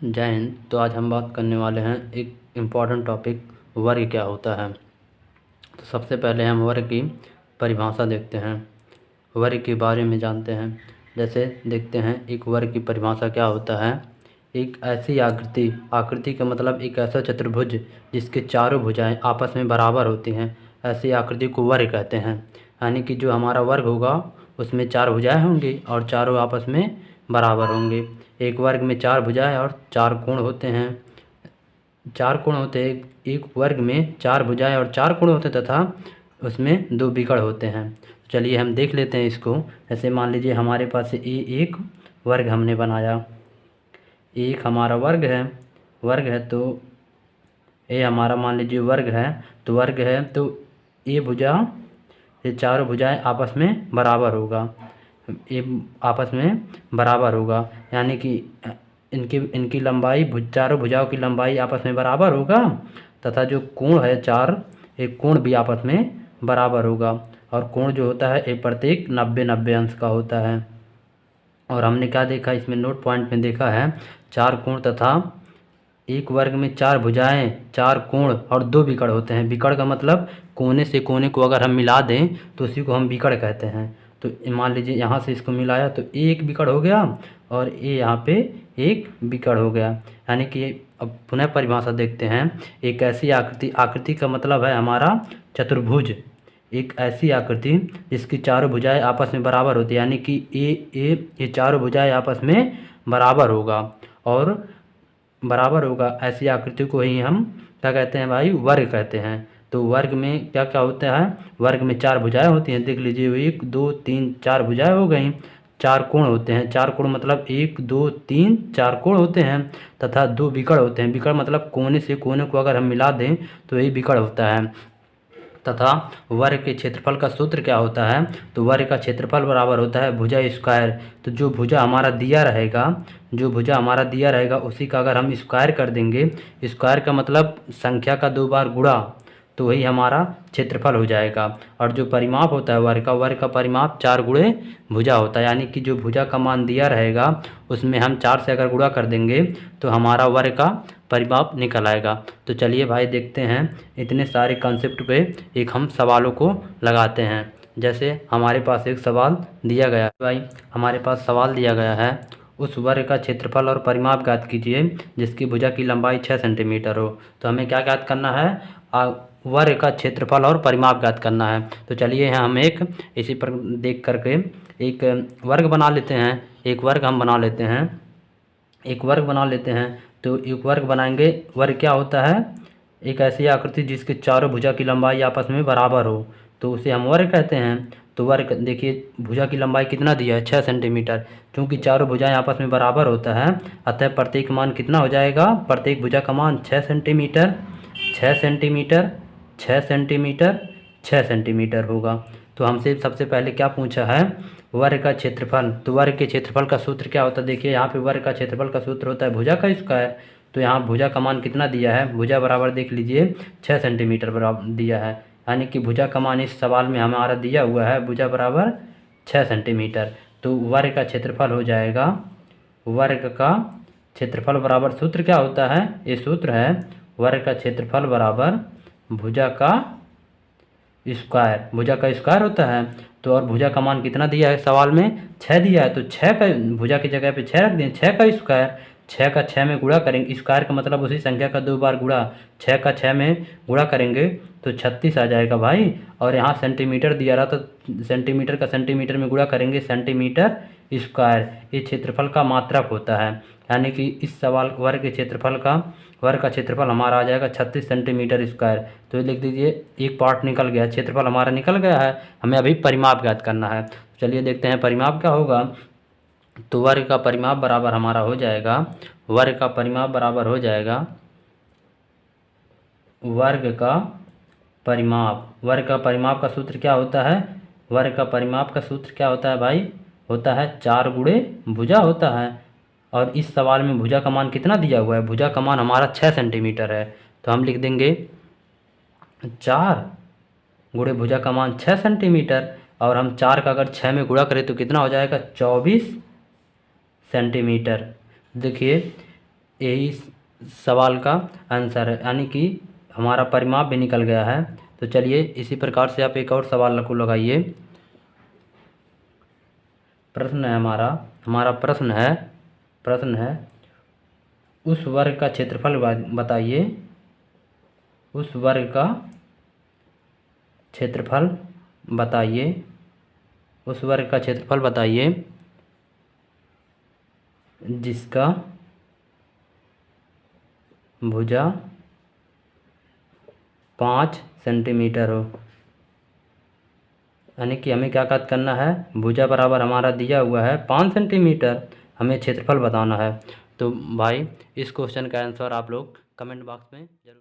जय हिंद। तो आज हम बात करने वाले हैं एक इम्पॉर्टेंट टॉपिक, वर्ग क्या होता है। तो सबसे पहले हम वर्ग की परिभाषा देखते हैं, वर्ग के बारे में जानते हैं। जैसे देखते हैं एक वर्ग की परिभाषा क्या होता है। एक ऐसी आकृति, आकृति का मतलब एक ऐसा चतुर्भुज जिसके चारों भुजाएं आपस में बराबर होती हैं, ऐसी आकृति को वर्ग कहते हैं। यानी कि जो हमारा वर्ग होगा उसमें चार भुजाएं होंगी और चारों आपस में बराबर होंगे। एक वर्ग में चार भुजाएं और चार कोण होते हैं। चार कोण होते हैं, एक वर्ग में चार भुजाएं और चार कोण होते हैं तथा उसमें दो विकर्ण होते हैं। चलिए हम देख लेते हैं इसको। ऐसे मान लीजिए हमारे पास एक वर्ग हमने बनाया, एक हमारा वर्ग है तो ये हमारा मान लीजिए वर्ग है। तो वर्ग है तो ये चारों भुजाएं आपस में बराबर होगा, ये आपस में बराबर होगा। यानी कि इनकी लंबाई चारों भुजाओं की लंबाई आपस में बराबर होगा तथा जो कोण है चार, एक कोण भी आपस में बराबर होगा। और कोण जो होता है एक प्रत्येक 90 अंश का होता है। और हमने क्या देखा इसमें, नोट पॉइंट में देखा है चार कोण तथा एक वर्ग में चार भुजाएं, चार कोण और दो विकर्ण होते हैं। विकर्ण का मतलब कोने से कोने को अगर हम मिला दें तो उसी को हम विकर्ण कहते हैं। तो मान लीजिए यहाँ से इसको मिलाया तो एक विकर्ण हो गया और ये यहाँ पे एक विकर्ण हो गया। यानी कि अब पुनः परिभाषा देखते हैं। एक ऐसी आकृति, आकृति का मतलब है हमारा चतुर्भुज, एक ऐसी आकृति जिसकी चारों भुजाएं आपस में बराबर होती है। यानी कि ये चारों भुजाएं आपस में बराबर होगा और बराबर होगा, ऐसी आकृति को ही हम क्या कहते हैं भाई, वर्ग कहते हैं। तो वर्ग में क्या क्या होता है, वर्ग में चार भुजाएं होती हैं। देख लीजिए एक दो तीन चार भुजाएं हो गई। चार कोण होते हैं, चार कोण मतलब एक दो तीन चार कोण होते हैं तथा दो विकर्ण होते हैं। विकर्ण मतलब कोने से कोने को अगर हम मिला दें तो यही विकर्ण होता है। तथा वर्ग के क्षेत्रफल का सूत्र क्या होता है, तो वर्ग का क्षेत्रफल बराबर होता है भुजा स्क्वायर। तो जो भुजा हमारा दिया रहेगा, जो भुजा हमारा दिया रहेगा उसी का अगर हम स्क्वायर कर देंगे, स्क्वायर का मतलब संख्या का दो बार गुणा, तो वही हमारा क्षेत्रफल हो जाएगा। और जो परिमाप होता है वर्ग का परिमाप चार गुणे भुजा होता है। यानी कि जो भुजा का मान दिया रहेगा उसमें हम चार से अगर गुणा कर देंगे तो हमारा वर्ग का परिमाप निकल आएगा। तो चलिए भाई देखते हैं इतने सारे कॉन्सेप्ट पे एक हम सवालों को लगाते हैं। जैसे हमारे पास एक सवाल दिया गया है भाई, हमारे पास सवाल दिया गया है, उस वर्ग का क्षेत्रफल और परिमाप ज्ञात कीजिए जिसकी भुजा की लंबाई 6 सेंटीमीटर हो। तो हमें क्या ज्ञात करना है, वर्ग का क्षेत्रफल और परिमाप ज्ञात करना है। तो चलिए यहाँ हम एक इसी पर देख करके एक वर्ग बना लेते हैं। एक वर्ग हम बना लेते हैं, एक वर्ग बना लेते हैं। तो एक वर्ग बनाएंगे, वर्ग क्या होता है, एक ऐसी आकृति जिसके चारों भुजा की लंबाई आपस में बराबर हो, तो उसे हम वर्ग कहते हैं। तो वर्ग देखिए भुजा की लंबाई कितना दिया है, 6 सेंटीमीटर। क्योंकि चारों भुजाएं आपस में बराबर होता है अतः प्रत्येक मान कितना हो जाएगा, प्रत्येक भुजा का मान 6 सेंटीमीटर, 6 सेंटीमीटर, 6 सेंटीमीटर, 6 सेंटीमीटर होगा। तो हमसे सबसे पहले क्या पूछा है, वर्ग का क्षेत्रफल। तो वर्ग के क्षेत्रफल का सूत्र क्या होता है, देखिए यहाँ पे वर्ग का क्षेत्रफल का सूत्र होता है भुजा का स्क्वायर। तो यहाँ भुजा का मान कितना दिया है, भुजा बराबर देख लीजिए 6 सेंटीमीटर बराबर दिया है। यानी कि भुजा का मान इस सवाल में हमारा दिया हुआ है भुजा बराबर 6 सेंटीमीटर। तो वर्ग का क्षेत्रफल हो जाएगा, वर्ग का क्षेत्रफल बराबर सूत्र क्या होता है, ये सूत्र है वर्ग का क्षेत्रफल बराबर भुजा का स्क्वायर। भुजा का स्क्वायर होता है। तो और भुजा का मान कितना दिया है सवाल में, 6 दिया है। तो 6 का भुजा की जगह पे 6 रख दें, 6 का स्क्वायर, 6 का 6 में गुणा करेंगे, स्क्वायर का मतलब उसी संख्या का दो बार गुणा, 6 का 6 में गुणा करेंगे तो 36 आ जाएगा भाई। और यहाँ सेंटीमीटर दिया रहा तो सेंटीमीटर का सेंटीमीटर में गुणा करेंगे, सेंटीमीटर स्क्वायर। ये क्षेत्रफल का मात्रक होता है। यानी कि इस सवाल वर्ग के क्षेत्रफल का, वर्ग का क्षेत्रफल हमारा आ जाएगा 36 सेंटीमीटर स्क्वायर। तो ये लिख दीजिए, एक पार्ट निकल गया, क्षेत्रफल हमारा निकल गया है। हमें अभी परिमाप ज्ञात करना है। चलिए देखते हैं परिमाप क्या होगा। तो वर्ग का परिमाप बराबर हमारा हो जाएगा, वर्ग का परिमाप बराबर हो जाएगा वर्ग का परिमाप। वर्ग का परिमाप का सूत्र क्या होता है, वर्ग का परिमाप का सूत्र क्या होता है भाई, होता है 4 गुणे भुजा होता है। और इस सवाल में भुजा का मान कितना दिया हुआ है, भुजा का मान हमारा 6 सेंटीमीटर है। तो हम लिख देंगे 4 गुणे भुजा का मान 6 सेंटीमीटर। और हम 4 का अगर 6 में गुणा करें तो कितना हो जाएगा, 24 सेंटीमीटर। देखिए यही सवाल का आंसर है, यानी कि हमारा परिमाप भी निकल गया है। तो चलिए इसी प्रकार से आप एक और सवाल को लगाइए। प्रश्न है हमारा प्रश्न है उस वर्ग का क्षेत्रफल बताइए। उस वर्ग का क्षेत्रफल बताइए। उस वर्ग का क्षेत्रफल बताइए जिसका भुजा 5 सेंटीमीटर हो। यानी कि हमें क्या करना है, भुजा बराबर हमारा दिया हुआ है 5 सेंटीमीटर, हमें क्षेत्रफल बताना है। तो भाई इस क्वेश्चन का आंसर आप लोग कमेंट बॉक्स में जरूर